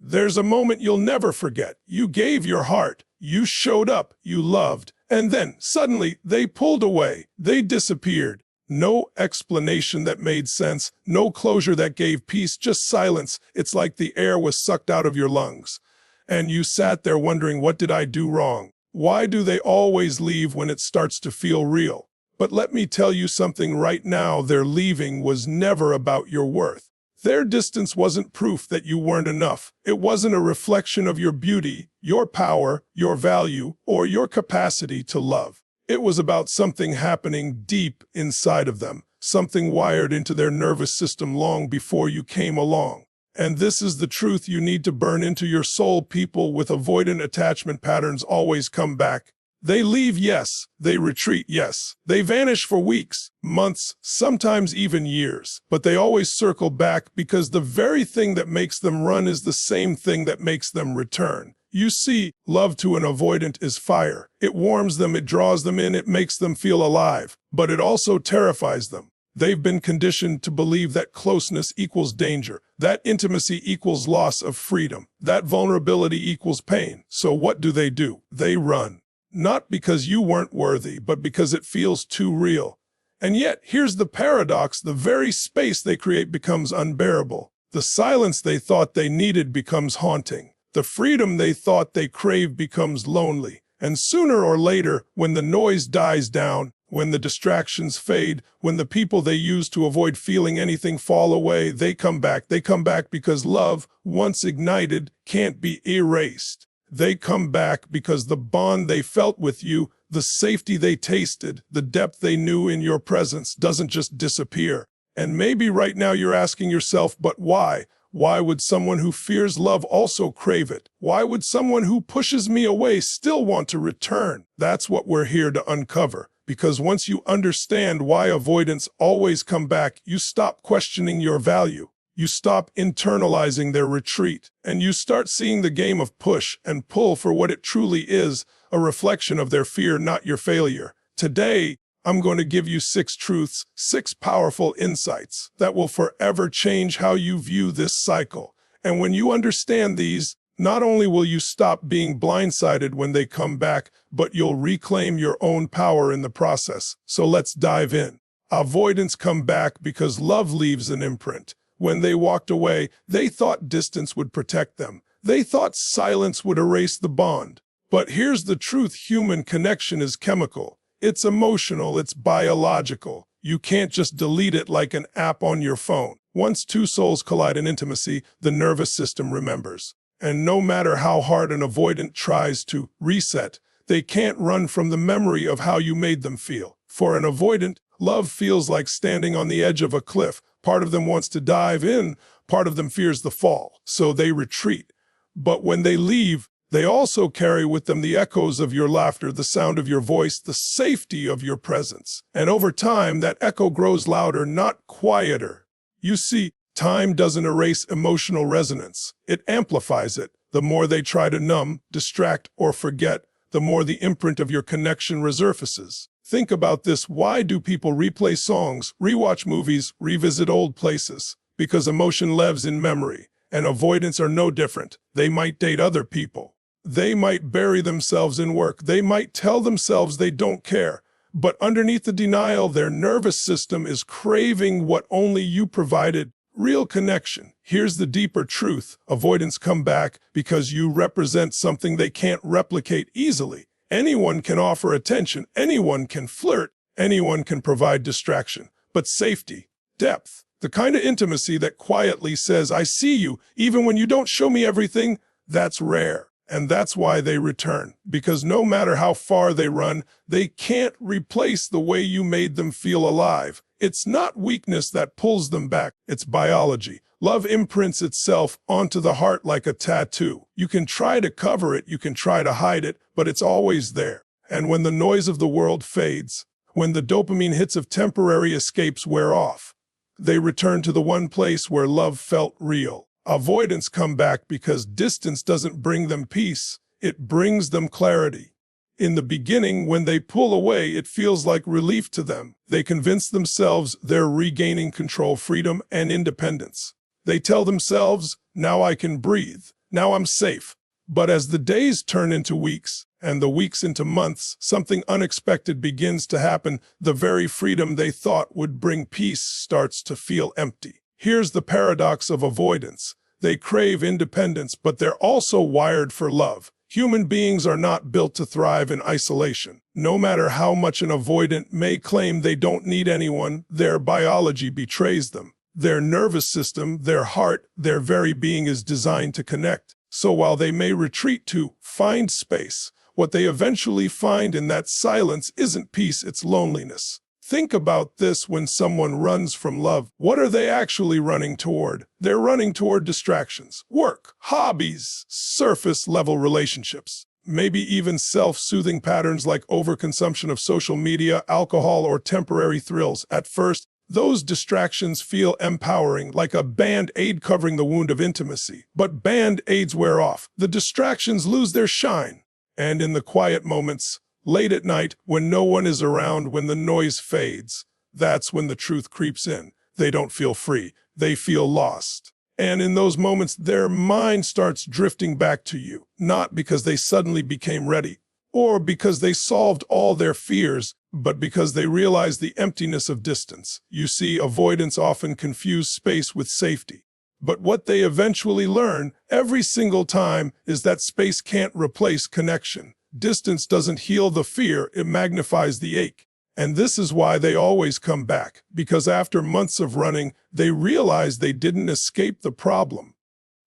There's a moment you'll never forget. You gave your heart, you showed up, you loved, and then suddenly they pulled away. They disappeared. No explanation that made sense, no closure that gave peace, just silence. It's like the air was sucked out of your lungs. And you sat there wondering, what did I do wrong? Why do they always leave when it starts to feel real? But let me tell you something right now, their leaving was never about your worth. Their distance wasn't proof that you weren't enough. It wasn't a reflection of your beauty, your power, your value, or your capacity to love. It was about something happening deep inside of them, something wired into their nervous system long before you came along. And this is the truth you need to burn into your soul. People with avoidant attachment patterns always come back. They leave, yes. They retreat, yes. They vanish for weeks, months, sometimes even years. But they always circle back because the very thing that makes them run is the same thing that makes them return. You see, love to an avoidant is fire. It warms them, it draws them in, it makes them feel alive. But it also terrifies them. They've been conditioned to believe that closeness equals danger, that intimacy equals loss of freedom, that vulnerability equals pain. So what do? They run. Not because you weren't worthy, but because it feels too real. And yet, here's the paradox, the very space they create becomes unbearable. The silence they thought they needed becomes haunting. The freedom they thought they craved becomes lonely. And sooner or later, when the noise dies down, when the distractions fade, when the people they used to avoid feeling anything fall away, they come back. They come back because love, once ignited, can't be erased. They come back because the bond they felt with you, the safety they tasted, the depth they knew in your presence doesn't just disappear. And maybe right now you're asking yourself, but why? Why would someone who fears love also crave it? Why would someone who pushes me away still want to return? That's what we're here to uncover. Because once you understand why avoidants always come back, you stop questioning your value. You stop internalizing their retreat, and you start seeing the game of push and pull for what it truly is, a reflection of their fear, not your failure. Today, I'm going to give you 6 truths, 6 powerful insights that will forever change how you view this cycle. And when you understand these, not only will you stop being blindsided when they come back, but you'll reclaim your own power in the process. So let's dive in. Avoidants come back because love leaves an imprint. When they walked away, they thought distance would protect them. They thought silence would erase the bond. But here's the truth, human connection is chemical. It's emotional, it's biological. You can't just delete it like an app on your phone. Once 2 souls collide in intimacy, the nervous system remembers. And no matter how hard an avoidant tries to reset, they can't run from the memory of how you made them feel. For an avoidant, love feels like standing on the edge of a cliff. Part of them wants to dive in, part of them fears the fall, so they retreat. But when they leave, they also carry with them the echoes of your laughter, the sound of your voice, the safety of your presence. And over time, that echo grows louder, not quieter. You see, time doesn't erase emotional resonance. It amplifies it. The more they try to numb, distract, or forget, the more the imprint of your connection resurfaces. Think about this. Why do people replay songs, rewatch movies, revisit old places? Because emotion lives in memory, and avoidants are no different. They might date other people. They might bury themselves in work. They might tell themselves they don't care. But underneath the denial, their nervous system is craving what only you provided. Real connection. Here's the deeper truth. Avoidants come back because you represent something they can't replicate easily. Anyone can offer attention, anyone can flirt, anyone can provide distraction. But safety, depth, the kind of intimacy that quietly says, I see you, even when you don't show me everything, that's rare. And that's why they return. Because no matter how far they run, they can't replace the way you made them feel alive. It's not weakness that pulls them back, it's biology. Love imprints itself onto the heart like a tattoo. You can try to cover it, you can try to hide it, but it's always there. And when the noise of the world fades, when the dopamine hits of temporary escapes wear off, they return to the one place where love felt real. Avoidants come back because distance doesn't bring them peace, it brings them clarity. In the beginning, when they pull away, it feels like relief to them. They convince themselves they're regaining control, freedom, and independence. They tell themselves, now I can breathe. Now I'm safe. But as the days turn into weeks, and the weeks into months, something unexpected begins to happen. The very freedom they thought would bring peace starts to feel empty. Here's the paradox of avoidance. They crave independence, but they're also wired for love. Human beings are not built to thrive in isolation. No matter how much an avoidant may claim they don't need anyone, their biology betrays them. Their nervous system, their heart, their very being is designed to connect. So while they may retreat to find space, what they eventually find in that silence isn't peace, it's loneliness. Think about this: when someone runs from love, what are they actually running toward? They're running toward distractions, work, hobbies, surface-level relationships, maybe even self-soothing patterns like overconsumption of social media, alcohol, or temporary thrills. At first, those distractions feel empowering, like a band-aid covering the wound of intimacy. But band-aids wear off. The distractions lose their shine. And in the quiet moments, late at night, when no one is around, when the noise fades, that's when the truth creeps in. They don't feel free. They feel lost. And in those moments, their mind starts drifting back to you, not because they suddenly became ready, or because they solved all their fears, but because they realize the emptiness of distance. You see, avoidants often confuse space with safety. But what they eventually learn every single time is that space can't replace connection. Distance doesn't heal the fear, it magnifies the ache. And this is why they always come back, because after months of running, they realize they didn't escape the problem.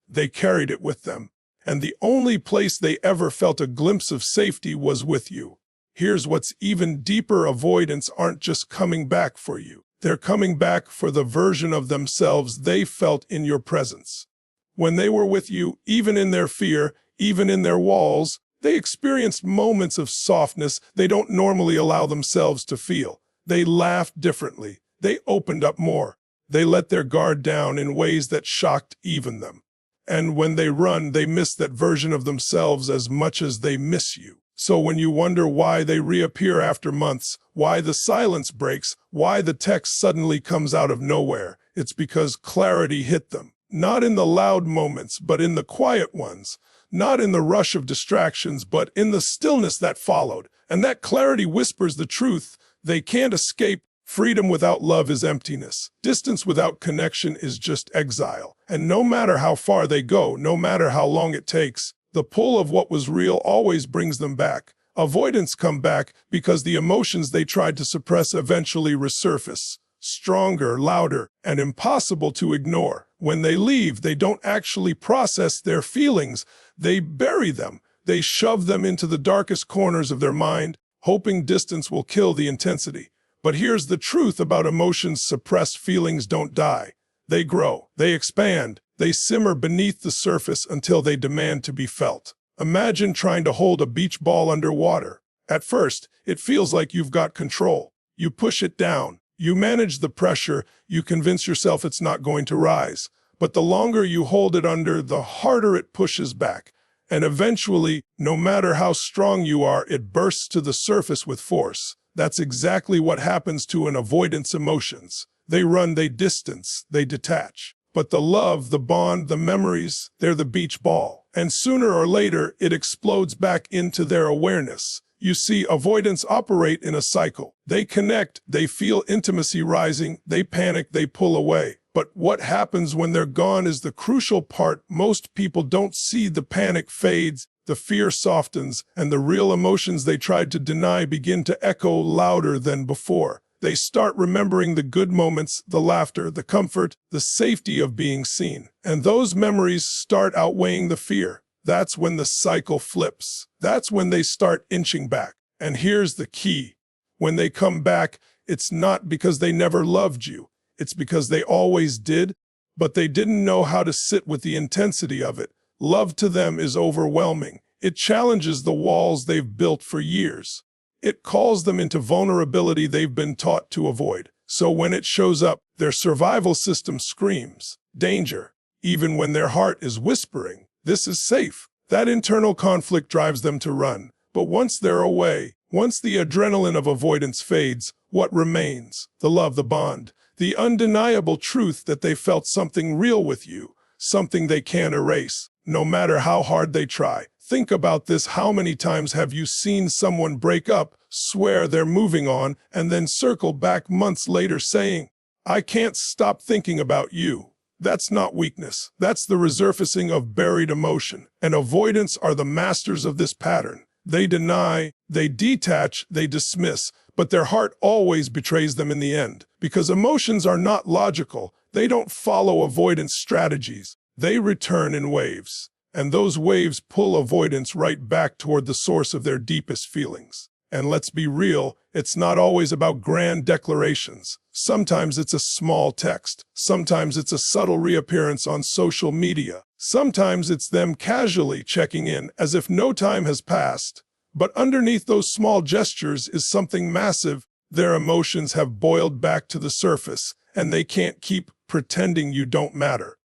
They carried it with them. And the only place they ever felt a glimpse of safety was with you. Here's what's even deeper: avoidants aren't just coming back for you. They're coming back for the version of themselves they felt in your presence. When they were with you, even in their fear, even in their walls, they experienced moments of softness they don't normally allow themselves to feel. They laughed differently. They opened up more. They let their guard down in ways that shocked even them. And when they run, they miss that version of themselves as much as they miss you. So when you wonder why they reappear after months, why the silence breaks, why the text suddenly comes out of nowhere, it's because clarity hit them. Not in the loud moments, but in the quiet ones. Not in the rush of distractions, but in the stillness that followed. And that clarity whispers the truth they can't escape. Freedom without love is emptiness. Distance without connection is just exile. And no matter how far they go, no matter how long it takes, the pull of what was real always brings them back. Avoidants come back because the emotions they tried to suppress eventually resurface. Stronger, louder, and impossible to ignore. When they leave, they don't actually process their feelings. They bury them. They shove them into the darkest corners of their mind, hoping distance will kill the intensity. But here's the truth about emotions: suppressed feelings don't die. They grow, they expand, they simmer beneath the surface until they demand to be felt. Imagine trying to hold a beach ball underwater. At first, it feels like you've got control. You push it down. You manage the pressure, you convince yourself it's not going to rise. But the longer you hold it under, the harder it pushes back. And eventually, no matter how strong you are, it bursts to the surface with force. That's exactly what happens to an avoidant's emotions. They run, they distance, they detach. But the love, the bond, the memories, they're the beach ball. And sooner or later, it explodes back into their awareness. You see, avoidants operate in a cycle. They connect, they feel intimacy rising, they panic, they pull away. But what happens when they're gone is the crucial part. Most people don't see. The panic fades, the fear softens, and the real emotions they tried to deny begin to echo louder than before. They start remembering the good moments, the laughter, the comfort, the safety of being seen. And those memories start outweighing the fear. That's when the cycle flips. That's when they start inching back. And here's the key. When they come back, it's not because they never loved you. It's because they always did, but they didn't know how to sit with the intensity of it. Love to them is overwhelming. It challenges the walls they've built for years. It calls them into vulnerability they've been taught to avoid. So when it shows up, their survival system screams, danger, even when their heart is whispering, this is safe. That internal conflict drives them to run. But once they're away, once the adrenaline of avoidance fades, what remains? The love, the bond, the undeniable truth that they felt something real with you, something they can't erase. no matter how hard they try. Think about this. How many times have you seen someone break up, swear they're moving on, and then circle back months later saying, "I can't stop thinking about you"? That's not weakness. That's the resurfacing of buried emotion. And avoidants are the masters of this pattern. They deny, they detach, they dismiss, but their heart always betrays them in the end. Because emotions are not logical, they don't follow avoidance strategies. They return in waves. And those waves pull avoidance right back toward the source of their deepest feelings. And let's be real, it's not always about grand declarations. Sometimes it's a small text. Sometimes it's a subtle reappearance on social media. Sometimes it's them casually checking in as if no time has passed. But underneath those small gestures is something massive. Their emotions have boiled back to the surface, and they can't keep pretending you don't matter.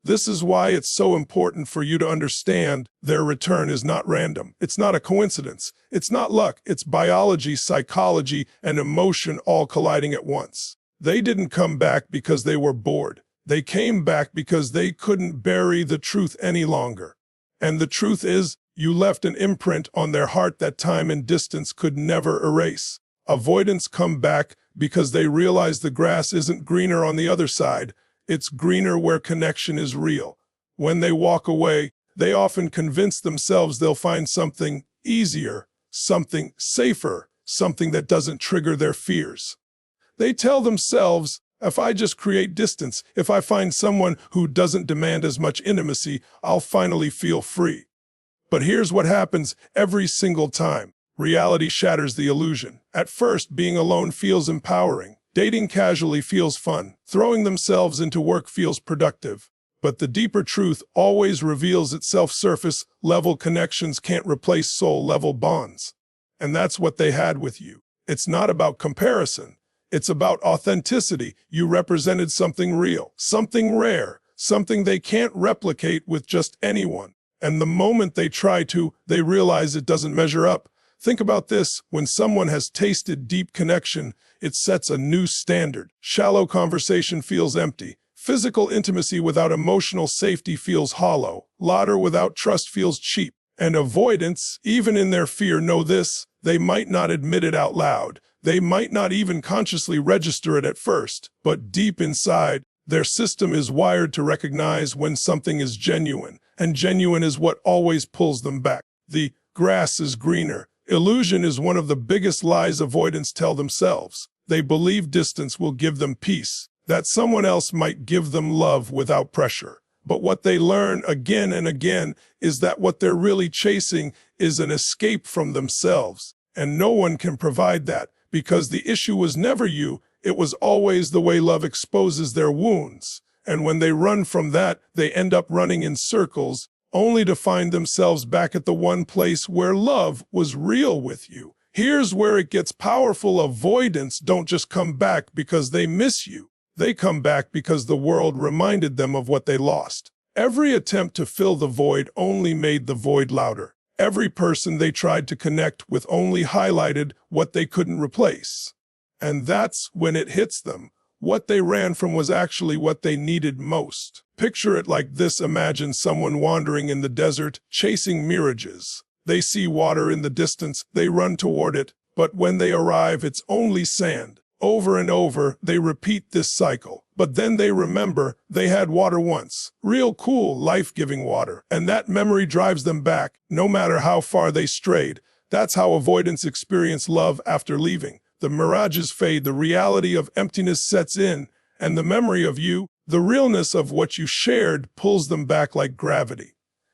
This is why it's so important for you to understand their return is not random. It's not a coincidence. It's not luck. It's biology, psychology, and emotion all colliding at once. They didn't come back because they were bored. They came back because they couldn't bury the truth any longer. And the truth is, you left an imprint on their heart that time and distance could never erase. Avoidants come back because they realize the grass isn't greener on the other side. It's greener where connection is real. When they walk away, they often convince themselves they'll find something easier, something safer, something that doesn't trigger their fears. They tell themselves, if I just create distance, if I find someone who doesn't demand as much intimacy, I'll finally feel free. But here's what happens every single time. Reality shatters the illusion. At first, being alone feels empowering. Dating casually feels fun. Throwing themselves into work feels productive. But the deeper truth always reveals itself. Surface-level connections can't replace soul-level bonds. And that's what they had with you. It's not about comparison. It's about authenticity. You represented something real, something rare, something they can't replicate with just anyone. And the moment they try to, they realize it doesn't measure up. Think about this. When someone has tasted deep connection, it sets a new standard. Shallow conversation feels empty. Physical intimacy without emotional safety feels hollow. Laughter without trust feels cheap. And avoidants, even in their fear, know this. They might not admit it out loud. They might not even consciously register it at first. But deep inside, their system is wired to recognize when something is genuine. And genuine is what always pulls them back. The grass is greener illusion is one of the biggest lies avoidants tell themselves. They believe distance will give them peace, that someone else might give them love without pressure. But what they learn again and again is that what they're really chasing is an escape from themselves. And no one can provide that, because the issue was never you, it was always the way love exposes their wounds. And when they run from that, they end up running in circles, only to find themselves back at the one place where love was real with you. Here's where it gets powerful. Avoidants don't just come back because they miss you. They come back because the world reminded them of what they lost. Every attempt to fill the void only made the void louder. Every person they tried to connect with only highlighted what they couldn't replace. And that's when it hits them. What they ran from was actually what they needed most. Picture it like this. Imagine someone wandering in the desert, chasing mirages. They see water in the distance, they run toward it, but when they arrive, it's only sand. Over and over, they repeat this cycle. But then they remember they had water once. Real cool, life-giving water. And that memory drives them back, no matter how far they strayed. That's how avoidants experience love after leaving. The mirages fade, the reality of emptiness sets in, and the memory of you, the realness of what you shared, pulls them back like gravity.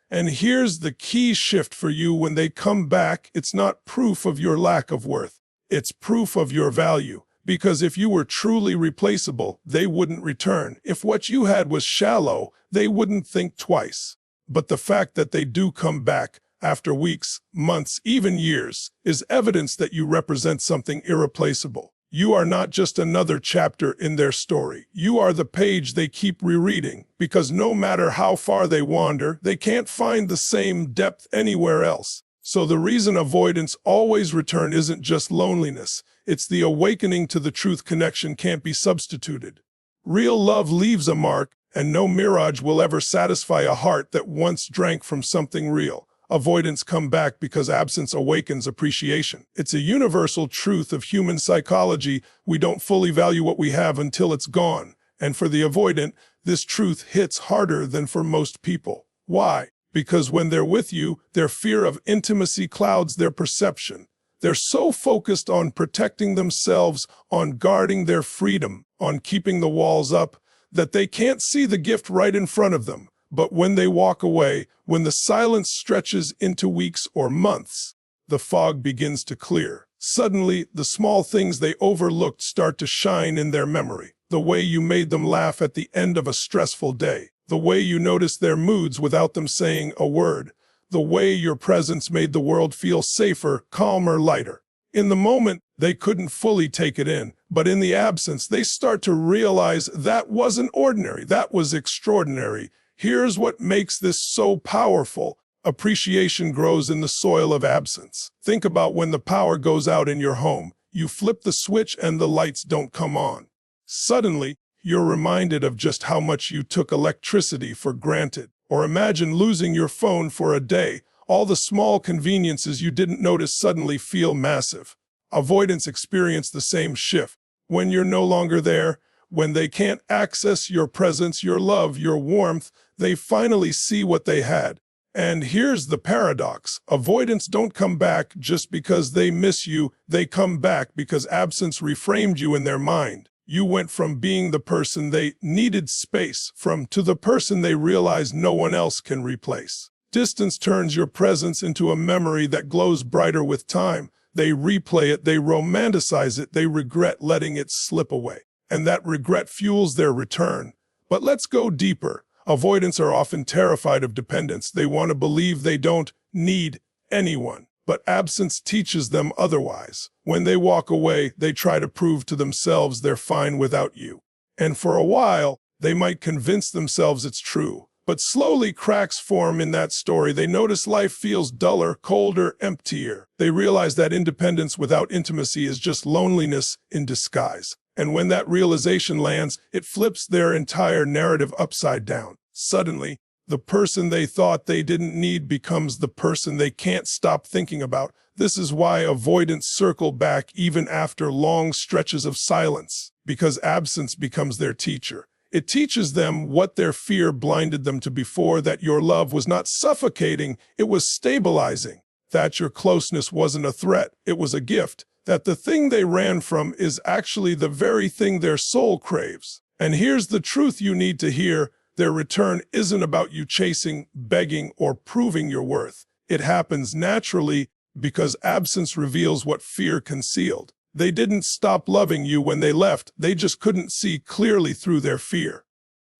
And here's the key shift for you when they come back. It's not proof of your lack of worth. It's proof of your value. Because if you were truly replaceable, they wouldn't return. If what you had was shallow, they wouldn't think twice. But the fact that they do come back, after weeks, months, even years, is evidence that you represent something irreplaceable. You are not just another chapter in their story. You are the page they keep rereading, because no matter how far they wander, they can't find the same depth anywhere else. So the reason avoidants always return isn't just loneliness. It's the awakening to the truth connection can't be substituted. Real love leaves a mark, And no mirage will ever satisfy a heart that once drank from something real. Avoidants come back because absence awakens appreciation. It's a universal truth of human psychology. We don't fully value what we have until it's gone. And for the avoidant, this truth hits harder than for most people. Why? Because when they're with you, their fear of intimacy clouds their perception. They're so focused on protecting themselves, on guarding their freedom, on keeping the walls up, that they can't see the gift right in front of them. But when they walk away, when the silence stretches into weeks or months, the fog begins to clear. Suddenly, the small things they overlooked start to shine in their memory. The way you made them laugh at the end of a stressful day. The way you noticed their moods without them saying a word. The way your presence made the world feel safer, calmer, lighter. In the moment, they couldn't fully take it in, but in the absence, they start to realize that wasn't ordinary, that was extraordinary. Here's what makes this so powerful. Appreciation grows in the soil of absence. Think about when the power goes out in your home. You flip the switch and the lights don't come on. Suddenly, you're reminded of just how much you took electricity for granted. Or imagine losing your phone for a day. All the small conveniences you didn't notice suddenly feel massive. Avoidants experience the same shift. When you're no longer there, when they can't access your presence, your love, your warmth, they finally see what they had. And here's the paradox. Avoidants don't come back just because they miss you. They come back because absence reframed you in their mind. You went from being the person they needed space from to the person they realize no one else can replace. Distance turns your presence into a memory that glows brighter with time. They replay it, they romanticize it, they regret letting it slip away. And that regret fuels their return. But let's go deeper. Avoidants are often terrified of dependence. They want to believe they don't need anyone. But absence teaches them otherwise. When they walk away, they try to prove to themselves they're fine without you. And for a while, they might convince themselves it's true. But slowly cracks form in that story. They notice life feels duller, colder, emptier. They realize that independence without intimacy is just loneliness in disguise. And when that realization lands, it flips their entire narrative upside down. Suddenly, the person they thought they didn't need becomes the person they can't stop thinking about. This is why avoidants circle back even after long stretches of silence, because absence becomes their teacher. It teaches them what their fear blinded them to before, that your love was not suffocating, it was stabilizing, that your closeness wasn't a threat, it was a gift, that the thing they ran from is actually the very thing their soul craves. And here's the truth you need to hear. Their return isn't about you chasing, begging, or proving your worth. It happens naturally because absence reveals what fear concealed. They didn't stop loving you when they left. They just couldn't see clearly through their fear.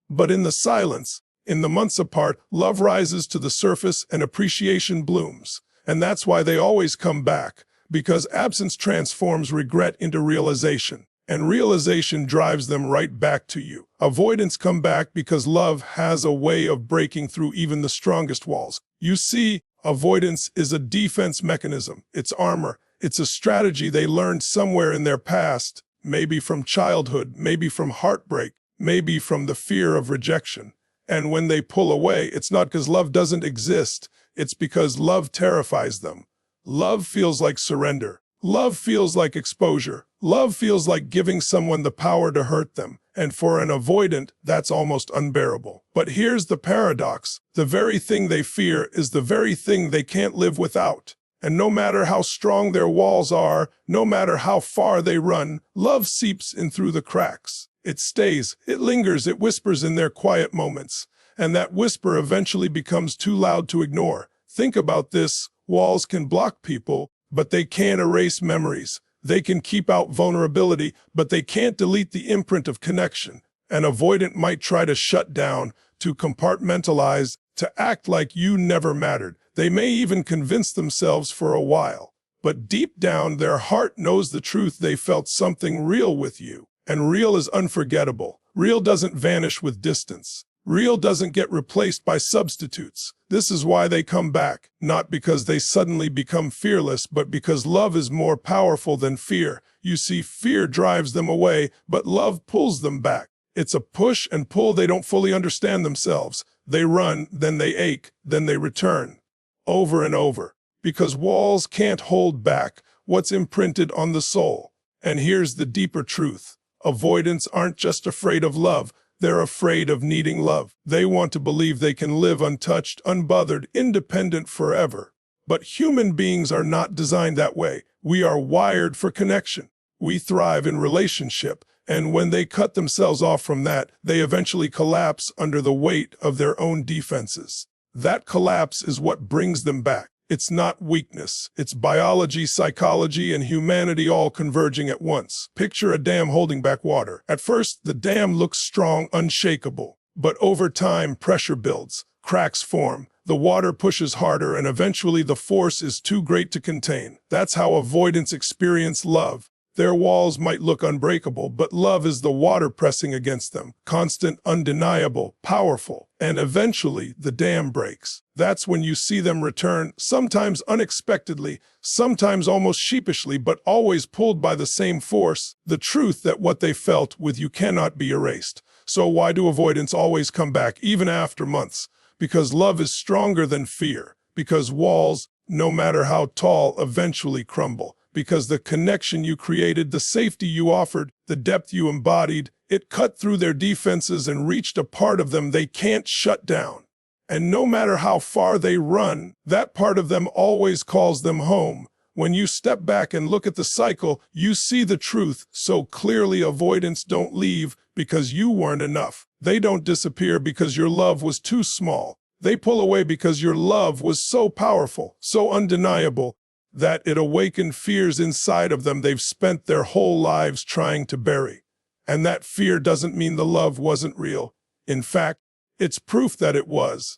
But in the silence, in the months apart, love rises to the surface and appreciation blooms. And that's why they always come back, because absence transforms regret into realization. And realization drives them right back to you. Avoidants come back because love has a way of breaking through even the strongest walls. You see, avoidance is a defense mechanism. It's armor. It's a strategy they learned somewhere in their past, maybe from childhood, maybe from heartbreak, maybe from the fear of rejection. And when they pull away, it's not because love doesn't exist. It's because love terrifies them. Love feels like surrender. Love feels like exposure. Love feels like giving someone the power to hurt them. And for an avoidant, that's almost unbearable. But here's the paradox. The very thing they fear is the very thing they can't live without. And no matter how strong their walls are, no matter how far they run, love seeps in through the cracks. It stays, it lingers, it whispers in their quiet moments. And that whisper eventually becomes too loud to ignore. Think about this. Walls can block people, but they can't erase memories. They can keep out vulnerability, but they can't delete the imprint of connection. An avoidant might try to shut down, to compartmentalize, to act like you never mattered. They may even convince themselves for a while. But deep down, their heart knows the truth. They felt something real with you. And real is unforgettable. Real doesn't vanish with distance. Real doesn't get replaced by substitutes. This is why they come back, not because they suddenly become fearless, but because love is more powerful than fear. You see, fear drives them away, but love pulls them back. It's a push and pull. They don't fully understand themselves. They run, then they ache, then they return. Over and over. Because walls can't hold back what's imprinted on the soul. And here's the deeper truth. Avoidants aren't just afraid of love. They're afraid of needing love. They want to believe they can live untouched, unbothered, independent forever. But human beings are not designed that way. We are wired for connection. We thrive in relationship. And when they cut themselves off from that, they eventually collapse under the weight of their own defenses. That collapse is what brings them back. It's not weakness. It's biology, psychology, and humanity all converging at once. Picture a dam holding back water. At first, the dam looks strong, unshakable. But over time, pressure builds, cracks form, the water pushes harder, and eventually the force is too great to contain. That's how avoidants experience love. Their walls might look unbreakable, but love is the water pressing against them, constant, undeniable, powerful, and eventually the dam breaks. That's when you see them return, sometimes unexpectedly, sometimes almost sheepishly, but always pulled by the same force, the truth that what they felt with you cannot be erased. So why do avoidants always come back, even after months? Because love is stronger than fear. Because walls, no matter how tall, eventually crumble. Because the connection you created, the safety you offered, the depth you embodied, it cut through their defenses and reached a part of them they can't shut down. And no matter how far they run, that part of them always calls them home. When you step back and look at the cycle, you see the truth so clearly. Avoidants don't leave because you weren't enough. They don't disappear because your love was too small. They pull away because your love was so powerful, so undeniable, that it awakened fears inside of them they've spent their whole lives trying to bury. And that fear doesn't mean the love wasn't real. In fact, it's proof that it was.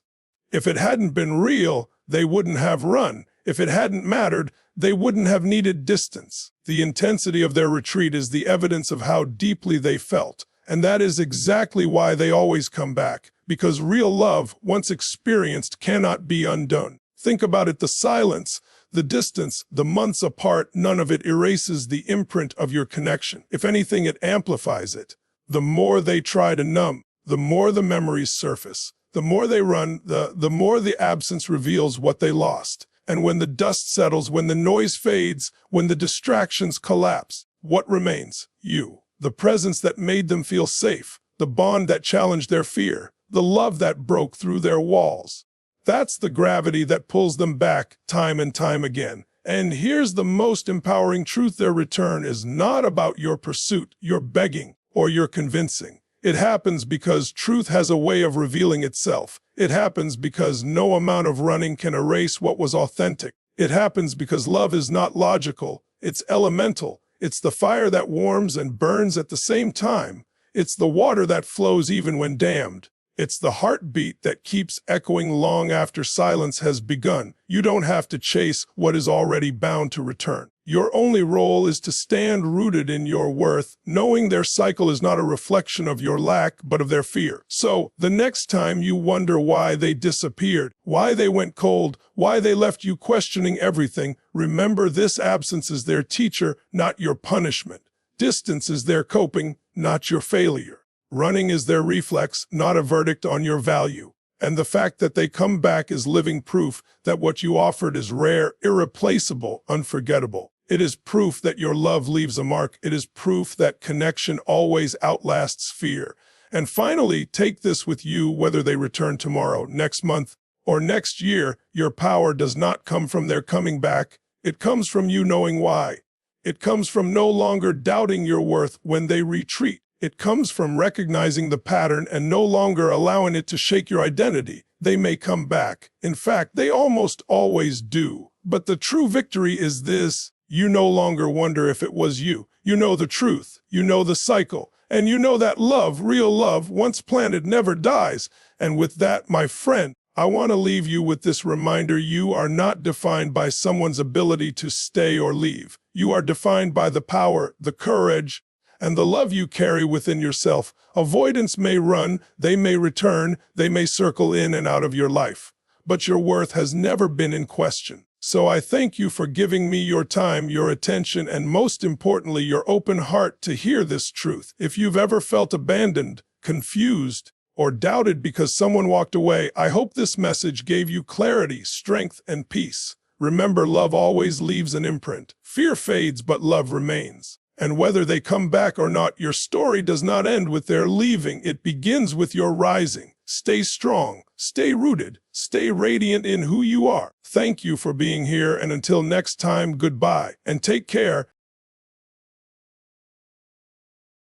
If it hadn't been real, they wouldn't have run. If it hadn't mattered, they wouldn't have needed distance. The intensity of their retreat is the evidence of how deeply they felt. And that is exactly why they always come back. Because real love, once experienced, cannot be undone. Think about it, the silence, the distance, the months apart, none of it erases the imprint of your connection. If anything, it amplifies it. The more they try to numb, the more the memories surface. The more they run, the more the absence reveals what they lost. And when the dust settles, when the noise fades, when the distractions collapse, what remains? You. The presence that made them feel safe, the bond that challenged their fear, the love that broke through their walls. That's the gravity that pulls them back time and time again. And here's the most empowering truth: their return is not about your pursuit, your begging, or your convincing. It happens because truth has a way of revealing itself. It happens because no amount of running can erase what was authentic. It happens because love is not logical, it's elemental. It's the fire that warms and burns at the same time. It's the water that flows even when dammed. It's the heartbeat that keeps echoing long after silence has begun. You don't have to chase what is already bound to return. Your only role is to stand rooted in your worth, knowing their cycle is not a reflection of your lack, but of their fear. So, the next time you wonder why they disappeared, why they went cold, why they left you questioning everything, remember this: absence is their teacher, not your punishment. Distance is their coping, not your failure. Running is their reflex, not a verdict on your value. And the fact that they come back is living proof that what you offered is rare, irreplaceable, unforgettable. It is proof that your love leaves a mark. It is proof that connection always outlasts fear. And finally, take this with you: whether they return tomorrow, next month, or next year, your power does not come from their coming back. It comes from you knowing why. It comes from no longer doubting your worth when they retreat. It comes from recognizing the pattern and no longer allowing it to shake your identity. They may come back. In fact, they almost always do. But the true victory is this: you no longer wonder if it was you. You know the truth. You know the cycle. And you know that love, real love, once planted, never dies. And with that, my friend, I want to leave you with this reminder: you are not defined by someone's ability to stay or leave. You are defined by the power, the courage, and the love you carry within yourself. Avoidants may run, they may return, they may circle in and out of your life, but your worth has never been in question. So I thank you for giving me your time, your attention, and most importantly, your open heart to hear this truth. If you've ever felt abandoned, confused, or doubted because someone walked away, I hope this message gave you clarity, strength, and peace. Remember, love always leaves an imprint. Fear fades, but love remains. And whether they come back or not, your story does not end with their leaving. It begins with your rising. Stay strong, stay rooted, stay radiant in who you are. Thank you for being here, and until next time, goodbye, and take care.